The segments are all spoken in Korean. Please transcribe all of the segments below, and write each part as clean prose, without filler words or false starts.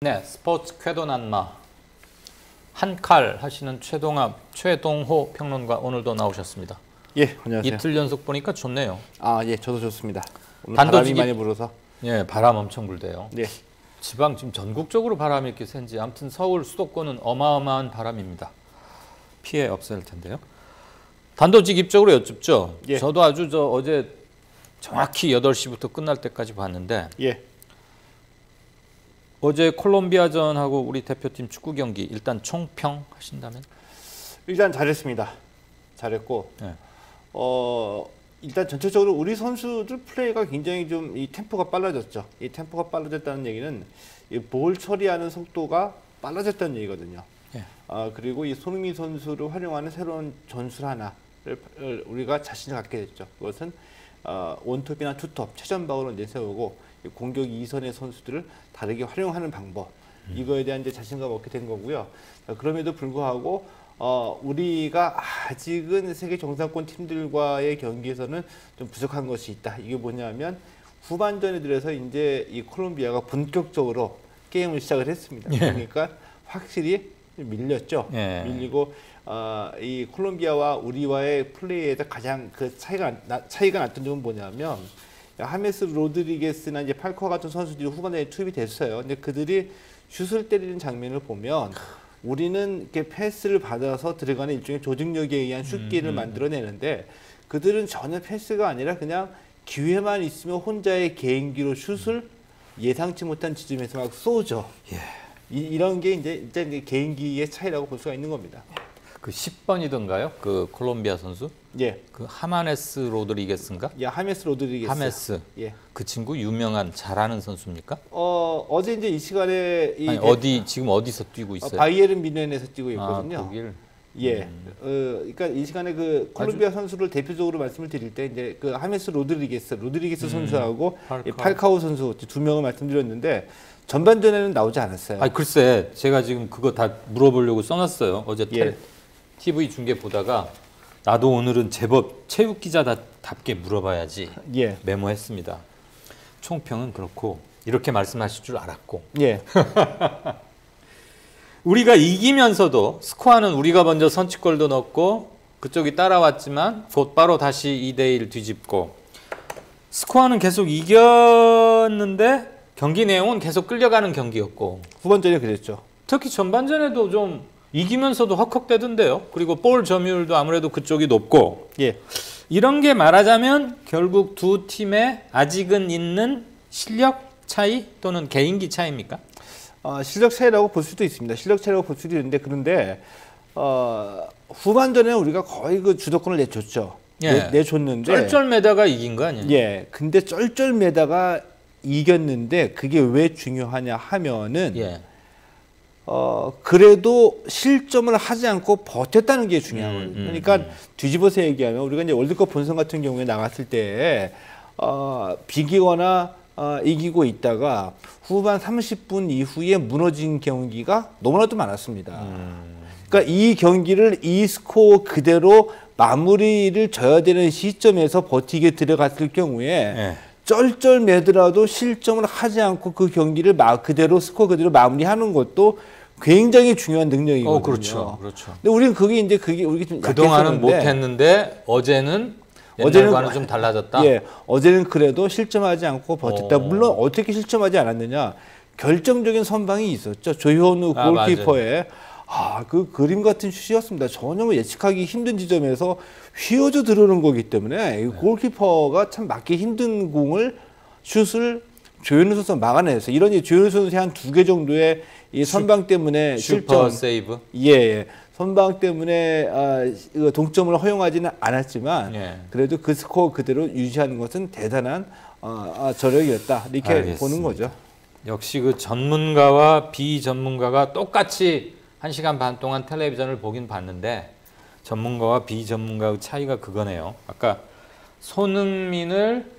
네, 스포츠 쾌도난마 한칼 하시는 최동호 평론가 오늘도 나오셨습니다. 예, 안녕하세요. 이틀 연속 보니까 좋네요. 아, 예, 저도 좋습니다. 오늘 단도직입- 바람이 많이 불어서. 예, 바람 엄청 불대요. 예, 지방 지금 전국적으로 바람이 이렇게 센지 아무튼 서울 수도권은 어마어마한 바람입니다. 피해 없을 텐데요. 단도직입적으로 여쭙죠. 예. 저도 아주 어제 정확히 8시부터 끝날 때까지 봤는데 예, 어제 콜롬비아전하고 우리 대표팀 축구 경기 일단 총평 하신다면? 일단 잘했습니다. 잘했고, 예. 일단 전체적으로 우리 선수들 플레이가 굉장히 좀 이 템포가 빨라졌죠. 이 템포가 빨라졌다는 얘기는 이 볼 처리하는 속도가 빨라졌다는 얘기거든요. 예. 그리고 이 손흥민 선수를 활용하는 새로운 전술 하나를 우리가 자신을 갖게 됐죠. 그것은 원톱이나 투톱, 최전방으로 내세우고 공격 2선의 선수들을 다르게 활용하는 방법. 이거에 대한 이제 자신감 얻게 된 거고요. 그럼에도 불구하고 우리가 아직은 세계 정상권 팀들과의 경기에서는 좀 부족한 것이 있다. 이게 뭐냐면 후반전에 들어서 이제 이 콜롬비아가 본격적으로 게임을 시작을 했습니다. 예. 그러니까 확실히 밀렸죠. 예. 밀리고 이 콜롬비아와 우리와의 플레이에서 가장 그 차이가 났던 점은 뭐냐면 하메스 로드리게스나 이제 팔코 같은 선수들이 후반에 투입이 됐어요. 근데 그들이 슛을 때리는 장면을 보면 우리는 이렇게 패스를 받아서 들어가는 일종의 조직력에 의한 슛기를 만들어내는데 그들은 전혀 패스가 아니라 그냥 기회만 있으면 혼자의 개인기로 슛을 예상치 못한 지점에서 막 쏘죠. 예. 이런 게 이제 개인기의 차이라고 볼 수가 있는 겁니다. 그 10번이던가요? 그 콜롬비아 선수? 예. 그 하마네스 로드리게스인가? 야, 하메스 로드리게스. 하메스. 예. 그 친구 유명한 잘하는 선수입니까? 어제 이제 이 시간에 아니, 지금 어디서 뛰고 있어요? 바이에른 뮌헨에서 뛰고 있거든요. 독일. 예. 그러니까 이 시간에 그 콜롬비아 선수를 대표적으로 말씀을 드릴 때 이제 그 하메스 로드리게스 선수하고 팔카오 선수 두 명을 말씀드렸는데 전반전에는 나오지 않았어요. 아니 글쎄, 제가 지금 그거 다 물어보려고 써놨어요. 어제 예. TV 중계 보다가 나도 오늘은 제법 체육 기자답게 물어봐야지 예. 메모했습니다. 총평은 그렇고 이렇게 말씀하실 줄 알았고 예. 우리가 이기면서도 스코어는 우리가 먼저 선취골도 넣고 그쪽이 따라왔지만 곧바로 다시 2대1 뒤집고 스코어는 계속 이겼는데 경기 내용은 계속 끌려가는 경기였고 후반전에 그랬죠. 특히 전반전에도 좀 이기면서도 헉헉대던데요. 그리고 볼 점유율도 아무래도 그쪽이 높고 예. 이런 게 말하자면 결국 두 팀의 아직은 있는 실력 차이 또는 개인기 차이입니까? 실력 차이라고 볼 수도 있습니다. 실력 차이라고 볼 수도 있는데 그런데 후반전에 우리가 거의 그 주도권을 내줬죠. 예. 내줬는데 쩔쩔매다가 이긴 거 아니에요? 예. 근데 쩔쩔매다가 이겼는데 그게 왜 중요하냐 하면은 예. 그래도 실점을 하지 않고 버텼다는 게 중요하거든요. 그러니까 뒤집어서 얘기하면 우리가 이제 월드컵 본선 같은 경우에 나갔을 때 비기거나 이기고 있다가 후반 30분 이후에 무너진 경기가 너무나도 많았습니다. 그러니까 이 경기를 이 스코어 그대로 마무리를 져야 되는 시점에서 버티게 들어갔을 경우에 예. 쩔쩔매더라도 실점을 하지 않고 그 경기를 그대로 스코어 그대로 마무리하는 것도 굉장히 중요한 능력이거든요. 그렇죠. 그렇죠. 근데 우리는 그게 우리 좀 그동안은 못했는데 어제는 옛날과는 좀 달라졌다. 예, 어제는 그래도 실점하지 않고 버텼다. 물론 어떻게 실점하지 않았느냐? 결정적인 선방이 있었죠. 조현우 골키퍼의 그 그림 같은 슛이었습니다. 전혀 예측하기 힘든 지점에서 휘어져 들어오는 거기 때문에 이 골키퍼가 참 막기 힘든 슛을 조현우 선수가 막아냈어요. 이런 조현우 선수의 한 2개 정도의 이 선방 때문에 슈퍼 세이브. 예. 선방 때문에 동점을 허용하지는 않았지만 그래도 그 스코어 그대로 유지하는 것은 대단한 저력이었다. 이렇게 알겠습니다. 보는 거죠. 역시 그 전문가와 비전문가가 똑같이 1시간 반 동안 텔레비전을 보긴 봤는데 전문가와 비전문가의 차이가 그거네요. 아까 손흥민을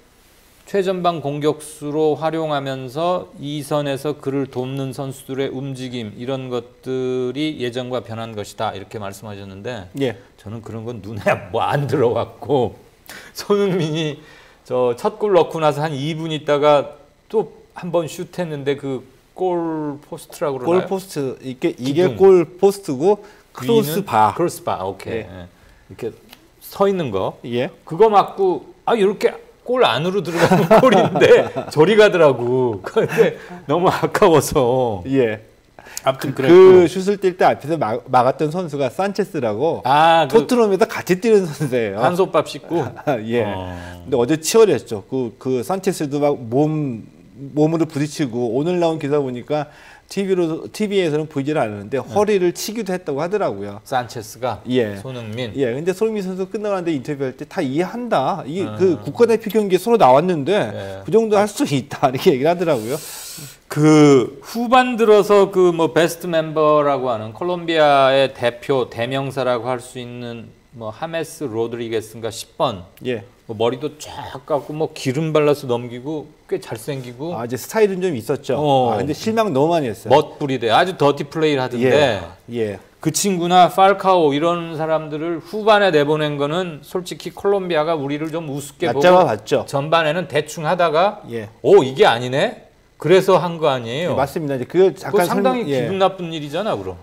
최전방 공격수로 활용하면서 2선에서 그를 돕는 선수들의 움직임 이런 것들이 예전과 변한 것이다 이렇게 말씀하셨는데 예. 저는 그런 건 눈에 뭐 안 들어왔고 손흥민이 저 첫 골 넣고 나서 한 2분 있다가 또 한 번 슛했는데 그 골 포스트라고 골 그러나요? 포스트 이게 기둥. 골 포스트고 크로스 위는 바. 크로스 바. 오케이. 예. 예. 이렇게 서 있는 거. 예. 그거 맞고 이렇게 골 안으로 들어가는 골인데 저리 가더라고. 근데 너무 아까워서. 예. 아무튼 그랬고. 그 슛을 뛸 때 앞에서 막았던 선수가 산체스라고 그 토트넘에서 같이 뛰는 선수예요. 한솥밥 씻고. 예. 근데 어제 치열했죠. 그 산체스도 막 몸으로 부딪히고 오늘 나온 기사 보니까 TV에서는 보이질 않았는데 허리를 치기도 했다고 하더라고요. 산체스가 예. 손흥민. 예. 근데 손흥민 선수 끝나고 난데 인터뷰할 때 다 이해한다. 이게 그 국가대표 경기에 서로 나왔는데 예. 그 정도 할 수 있다. 이렇게 얘기를 하더라고요. 그 후반 들어서 그 뭐 베스트 멤버라고 하는 콜롬비아의 대표 대명사라고 할 수 있는 뭐 하메스 로드리게스인가 10번. 예. 뭐 머리도 쫙 깎고 뭐 기름 발라서 넘기고 꽤 잘생기고 이제 스타일은 좀 있었죠. 근데 실망 너무 많이 했어요. 멋부리대 아주 더티 플레이를 하던데 예. 그 친구나 팔카오 이런 사람들을 후반에 내보낸 거는 솔직히 콜롬비아가 우리를 좀 우습게 보고 얕잡아 봤죠. 전반에는 대충 하다가 예. 이게 아니네? 그래서 한 거 아니에요? 예, 맞습니다. 이제 그거 그거 잠깐 상당히 예. 기분 나쁜 일이잖아, 그럼.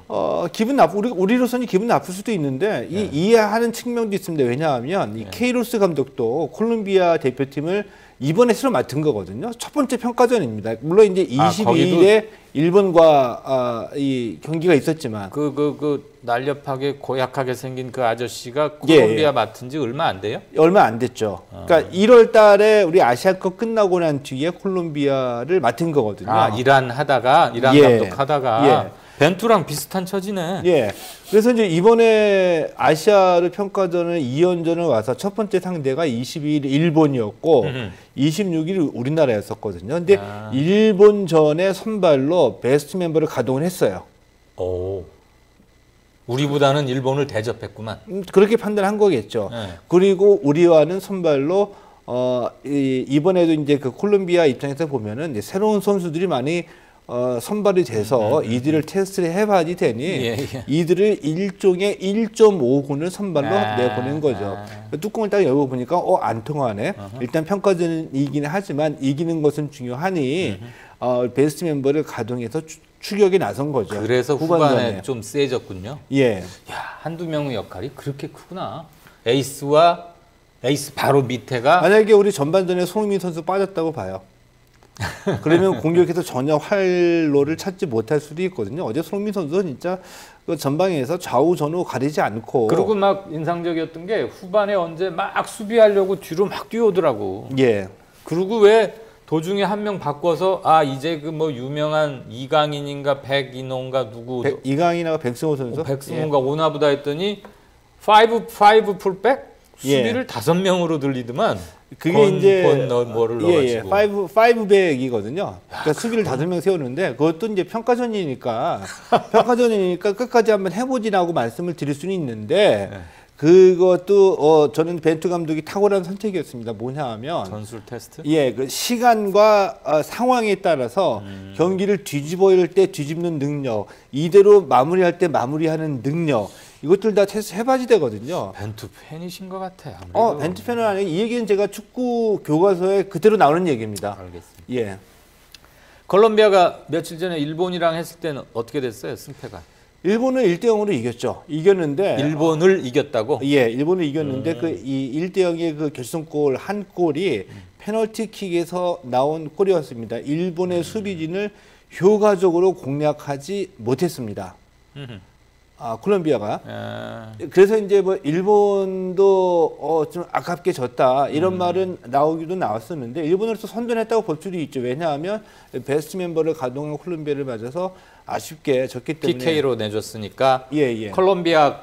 기분 우리로서는 기분 나쁠 수도 있는데 이해하는 측면도 있습니다. 왜냐하면 이 케이로스 감독도 콜롬비아 대표팀을 이번에 새로 맡은 거거든요. 첫 번째 평가전입니다. 물론 이제 22일에 일본과 이 경기가 있었지만 그 날렵하게 고약하게 생긴 그 아저씨가 콜롬비아 맡은 지 얼마 안 돼요? 얼마 안 됐죠. 그러니까 1월 달에 우리 아시아컵 끝나고 난 뒤에 콜롬비아를 맡은 거거든요. 이란 감독 하다가 벤투랑 비슷한 처지네. 예. 그래서 이제 이번에 아시아를 평가전을 2연전을 와서 첫 번째 상대가 22일 일본이었고 26일 우리나라였었거든요. 근데 일본전에 선발로 베스트 멤버를 가동을 했어요. 우리보다는 일본을 대접했구만. 그렇게 판단한 거겠죠. 네. 그리고 우리와는 선발로 이번에도 이제 그 콜롬비아 입장에서 보면은 이제 새로운 선수들이 많이 선발이 돼서 이들을 테스트를 해봐야지 되니 이들을 일종의 1.5군을 선발로 내보낸 거죠. 뚜껑을 딱 열고 보니까 안 통하네. 일단 평가전은 이기긴 하지만 이기는 것은 중요하니 베스트 멤버를 가동해서 추격에 나선 거죠. 그래서 후반에 좀 세졌군요. 예. 야, 한두 명의 역할이 그렇게 크구나. 에이스 바로 밑에가 만약에 우리 전반전에 손흥민 선수 빠졌다고 봐요. 그러면 공격에서 전혀 활로를 찾지 못할 수도 있거든요. 어제 손흥민 선수는 진짜 그 전방에서 좌우 전후 가리지 않고 그리고 막 인상적이었던 게 후반에 언제 막 수비하려고 뒤로 막 뛰어오더라고. 예. 그리고 왜 도중에 한 명 바꿔서 이제 그 뭐 유명한 이강인인가 백인호인가 누구 이강인하고 백승호 선수 백승호인가 오나보다 했더니 5 풀백 수비를 5명으로 들리더만. 그게 이제 뭐를 넣어가지고 5백이거든요. 그러니까 수비를 5명 세우는데 그것도 이제 평가전이니까 끝까지 한번 해보지라고 말씀을 드릴 수는 있는데 그것도 저는 벤투 감독이 탁월한 선택이었습니다. 뭐냐 하면 전술 테스트? 그 시간과 상황에 따라서 경기를 뒤집어일 때 뒤집는 능력, 이대로 마무리할 때 마무리하는 능력, 이것들 다 테스트 해봐야지 되거든요. 벤투 팬이신 것 같아요. 벤투 팬은 아니고 이 얘기는 제가 축구 교과서에 그대로 나오는 얘기입니다. 알겠습니다. 예. 콜롬비아가 며칠 전에 일본이랑 했을 때는 어떻게 됐어요? 승패가? 일본은 1대0으로 이겼죠. 이겼는데 일본을 이겼다고? 예, 일본을 이겼는데 이 1대0의 그 결승골 한 골이 페널티킥에서 나온 골이었습니다. 일본의 수비진을 효과적으로 공략하지 못했습니다. 콜롬비아가. 그래서 이제 뭐 일본도 좀 아깝게 졌다 이런 말은 나오기도 나왔었는데 일본으로서 선전했다고 볼 수도 있죠. 왜냐하면 베스트 멤버를 가동한 콜롬비아를 맞아서 아쉽게 졌기 때문에 PK로 내줬으니까 콜롬비아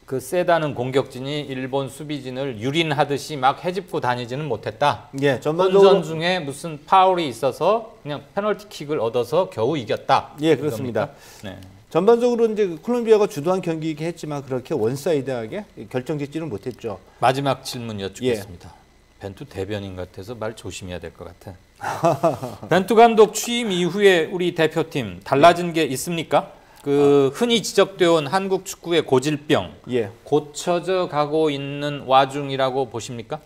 그 세다는 공격진이 일본 수비진을 유린하듯이 막 헤집고 다니지는 못했다. 전반전 중에 무슨 파울이 있어서 그냥 페널티킥을 얻어서 겨우 이겼다. 예, 그렇습니다. 네. 전반적으로 이제 콜롬비아가 주도한 경기이긴 했지만 그렇게 원사이드하게 결정짓지는 못했죠. 마지막 질문 여쭙겠습니다. 벤투 대변인 같아서 말 조심해야 될 것 같아. 벤투 감독 취임 이후에 우리 대표팀 달라진 게 있습니까? 흔히 지적되어 온 한국 축구의 고질병 고쳐져 가고 있는 와중이라고 보십니까?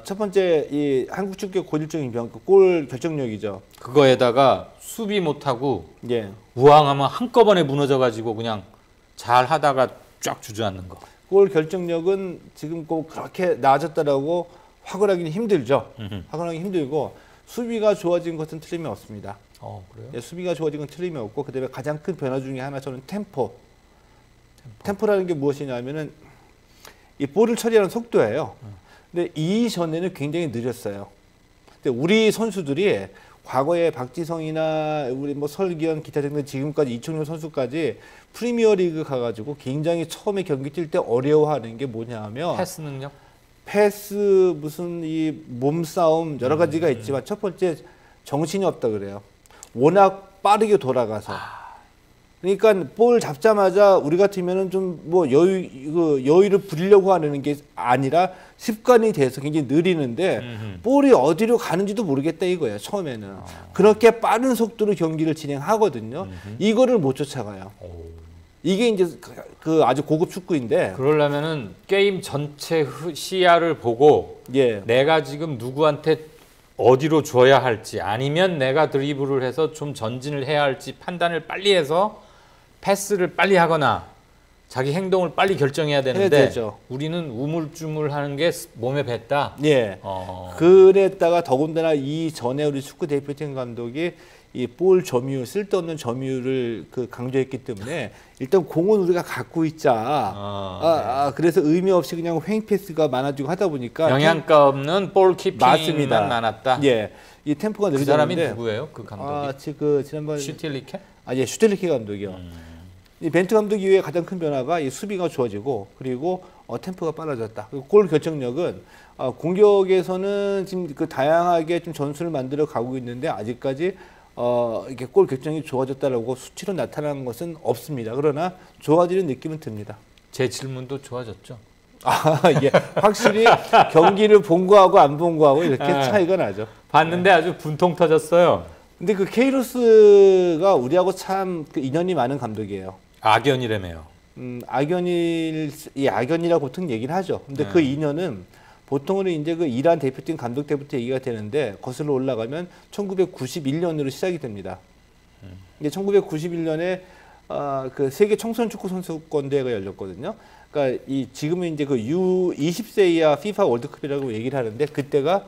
첫 번째 이 한국 축구의 고질적인 병, 골 결정력이죠. 그거에다가 수비 못하고 예. 우왕하면 한꺼번에 무너져가지고 그냥 잘 하다가 쫙 주저앉는 거. 골 결정력은 지금 꼭 그렇게 나아졌다라고 확언하기는 힘들죠. 확언하기 힘들고 수비가 좋아진 것은 틀림이 없습니다. 그래요? 예, 수비가 좋아진 건 틀림이 없고 그다음에 가장 큰 변화 중에 하나 저는 템포라는 게 무엇이냐면은 이 볼을 처리하는 속도예요. 근데 이전에는 굉장히 느렸어요. 근데 우리 선수들이 과거에 박지성이나 우리 뭐 설기현 기타 등등 지금까지 이청용 선수까지 프리미어리그 가가지고 굉장히 처음에 경기 뛸 때 어려워하는 게 뭐냐면 패스 능력? 패스 무슨 이 몸싸움 여러 가지가 있지만 첫 번째 정신이 없다 그래요. 워낙 빠르게 돌아가서. 그러니까 볼 잡자마자 우리 같으면은 좀 뭐 여유를 부리려고 하는 게 아니라 습관이 돼서 굉장히 느리는데 볼이 어디로 가는지도 모르겠다 이거예요. 처음에는. 그렇게 빠른 속도로 경기를 진행하거든요. 이거를 못 쫓아가요. 이게 이제 그 아주 고급 축구인데 그러려면은 게임 전체 시야를 보고 예. 내가 지금 누구한테 어디로 줘야 할지 아니면 내가 드리블을 해서 좀 전진을 해야 할지 판단을 빨리 해서 패스를 빨리 하거나 자기 행동을 빨리 결정해야 되는데 우리는 우물쭈물하는 게 몸에 뱄다. 예. 그랬다가 더군다나 이전에 우리 축구 대표팀 감독이 이 볼 점유율, 쓸데없는 점유율을 그 강조했기 때문에 일단 공은 우리가 갖고 있자. 그래서 의미 없이 그냥 횡 패스가 많아지고 하다 보니까 영양가 없는 볼 키핑만 맞습니다. 많았다. 예. 이 템포가 그 느려졌는데 사람이 누구예요? 그 감독이? 그 지난번 슈틸리케? 예, 슈틸리케 감독이요. 이 벤투 감독 이후에 가장 큰 변화가 이 수비가 좋아지고 그리고 템포가 빨라졌다. 그리고 골 결정력은 공격에서는 지금 그 다양하게 좀 전술을 만들어 가고 있는데 아직까지 이렇게 골 결정이 좋아졌다라고 수치로 나타나는 것은 없습니다. 그러나 좋아지는 느낌은 듭니다. 제 질문도 좋아졌죠. 예. 확실히 경기를 본 거하고 안 본 거하고 이렇게 차이가 나죠. 봤는데 아주 분통 터졌어요. 근데 그 케이로스가 우리하고 참 그 인연이 많은 감독이에요. 악연이라며요. 악연이라고 보통 얘기를 하죠. 근데 그 인연은 보통은 이제 그 이란 대표팀 감독 때부터 얘기가 되는데 거슬러 올라가면 1991년으로 시작이 됩니다. 이게 1991년에 그 세계 청소년 축구 선수권 대회가 열렸거든요. 그러니까 지금은 이제 그 U20세 이하 FIFA 월드컵이라고 얘기를 하는데 그때가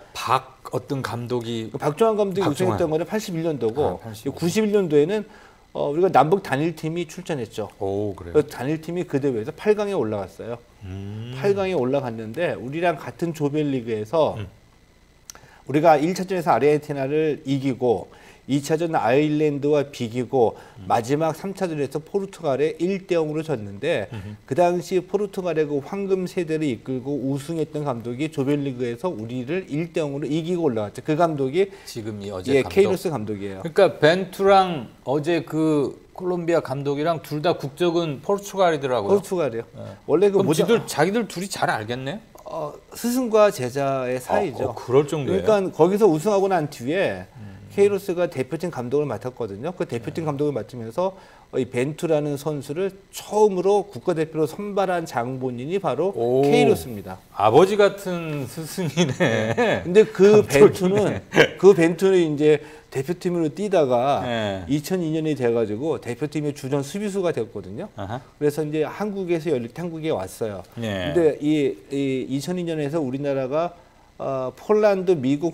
어떤 감독이 박종환 감독이 우승했던 거는 81년도고 91년도에는 우리가 남북 단일팀이 출전했죠. 오, 그래요? 그 단일팀이 그 대회에서 8강에 올라갔어요. 8강에 올라갔는데 우리랑 같은 조별리그에서 우리가 1차전에서 아르헨티나를 이기고 2차전 아일랜드와 비기고 마지막 3차전에서 포르투갈에 1대0으로 졌는데 그 당시 포르투갈의 그 황금 세대를 이끌고 우승했던 감독이 조별리그에서 우리를 1대0으로 이기고 올라갔죠. 그 감독이 지금 어제 감독. 케이로스 감독이에요. 그러니까 벤투랑 어제 그 콜롬비아 감독이랑 둘 다 국적은 포르투갈이더라고요. 포르투갈이요. 네. 원래 그 자기들 둘이 잘 알겠네. 스승과 제자의 사이죠. 그럴 정도예요. 그러니까 거기서 우승하고 난 뒤에 케이로스가 대표팀 감독을 맡았거든요. 그 대표팀 감독을 맡으면서 이 벤투라는 선수를 처음으로 국가대표로 선발한 장본인이 바로 케이로스입니다. 아버지 같은 스승이네. 근데 그 벤투는 이제 대표팀으로 뛰다가 2002년이 돼가지고 대표팀의 주전 수비수가 됐거든요. 그래서 이제 한국에서 한국에 왔어요. 근데 이 2002년에서 우리나라가 폴란드, 미국,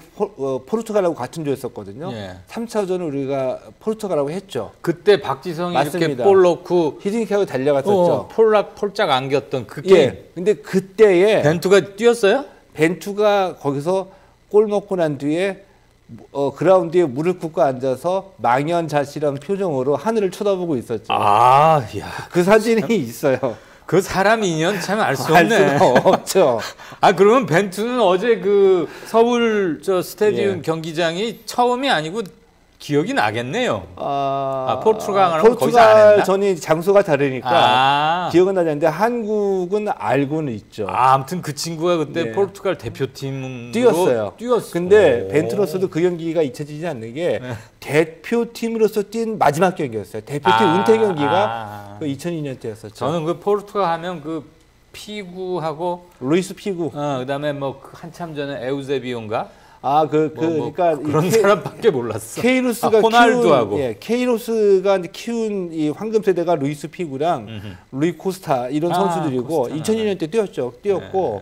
포르투갈하고 같은 조였었거든요. 3차전을 우리가 포르투갈하고 했죠. 그때 박지성이 맞습니다. 이렇게 볼 넣고 히딩크하고 달려갔었죠. 폴짝 안겼던 그 게임. 예. 근데 그때에 벤투가 뛰었어요? 벤투가 거기서 골 먹고 난 뒤에 그라운드에 무릎 꿇고 앉아서 망연자실한 표정으로 하늘을 쳐다보고 있었죠. 그 사진이 있어요. 그 사람 인연 참 알 수 없네. 알 수가 없죠. 그러면 벤투는 어제 그 서울 스타디움 경기장이 처음이 아니고 기억이 나겠네요. 포르투갈하고 거기서 안 했나? 전이 장소가 다르니까 기억은 나지 않는데 한국은 알고는 있죠. 아무튼 그 친구가 그때 포르투갈 대표팀으로 뛰었어요. 근데 벤투로서도 그 경기가 잊혀지지 않는 게 대표팀으로서 뛴 마지막 경기였어요. 대표팀 은퇴 경기가 그 2002년 때였었죠. 저는 그 포르투갈 하면 그 피구하고 루이스 피구. 그다음에 뭐 한참 전에 에우세비오인가? 그러니까 그런 사람밖에 몰랐어. 케이로스가 호날두하고. 케이로스가 이제 키운 이 황금 세대가 루이스 피구랑 루이 코스타 이런 선수들이고 코스타. 2002년 때 뛰었고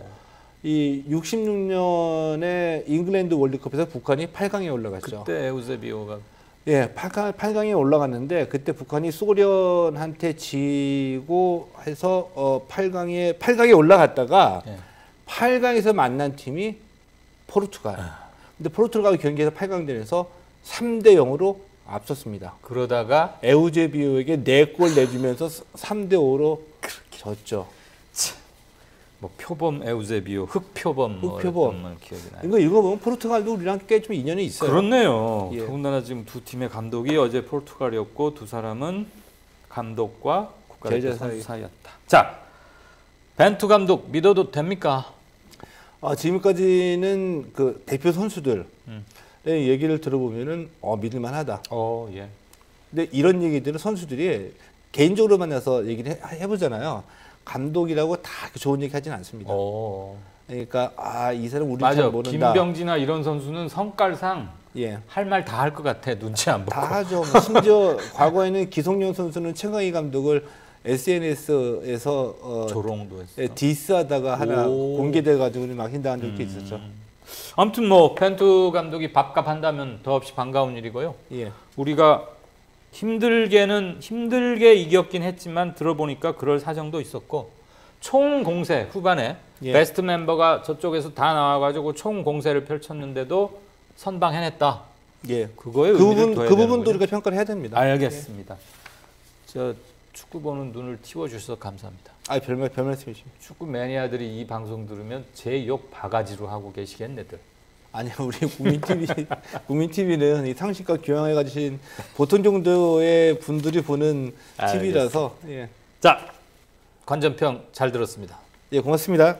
이 66년에 잉글랜드 월드컵에서 북한이 8강에 올라갔죠. 그때 에우세비오가 8강에 올라갔는데 그때 북한이 소련한테 지고 해서 8강에 올라갔다가 8강에서 만난 팀이 포르투갈. 근데 포르투갈 경기에서 8강전에서 3대 0으로 앞섰습니다. 그러다가 에우제비오에게 4골 내주면서 3대 5로 졌죠. 뭐 표범 에우세비오, 흑표범 흑표범. 기억이 나요. 이거 읽어보면 포르투갈도 우리랑 꽤 좀 인연이 있어요. 그렇네요. 예. 더군다나 지금 두 팀의 감독이 어제 포르투갈이었고 두 사람은 감독과 국가대표 선수 사이였다. 자, 벤투 감독 믿어도 됩니까? 지금까지는 그 대표 선수들의 얘기를 들어보면은 믿을만하다. 예. 근데 이런 얘기들은 선수들이 개인적으로 만나서 얘기를 해보잖아요. 감독이라고 다 좋은 얘기 하진 않습니다. 그러니까 이 사람 우리 잘 모른다. 김병지나 이런 선수는 성깔상 할 말 다 할 것 같아. 눈치 안 보고. 다 하죠. 심지어 과거에는 기성용 선수는 최강희 감독을 SNS에서 조롱도 했어. 디스하다가 하나 공개돼 가지고 막 hin당한 적도 있었죠. 아무튼 뭐 벤투 감독이 밥값 한다면 더없이 반가운 일이고요. 우리가 힘들게 이겼긴 했지만 들어보니까 그럴 사정도 있었고 총 공세 후반에 베스트 멤버가 저쪽에서 다 나와가지고 총 공세를 펼쳤는데도 선방해냈다. 그거에 그 부분도 우리가 평가를 해야 됩니다. 알겠습니다. 저 축구 보는 눈을 틔워주셔서 감사합니다. 별 말씀이십시오. 축구 매니아들이 이 방송 들으면 제 욕 바가지로 하고 계시겠네들. 아니요, 우리 국민TV는 이 상식과 교양을 가지신 보통 정도의 분들이 보는 TV라서. 자, 관전평 잘 들었습니다. 고맙습니다.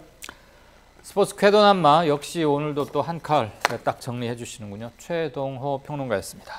스포츠 쾌도남마 역시 오늘도 또 한 칼 딱 정리해 주시는군요. 최동호 평론가였습니다.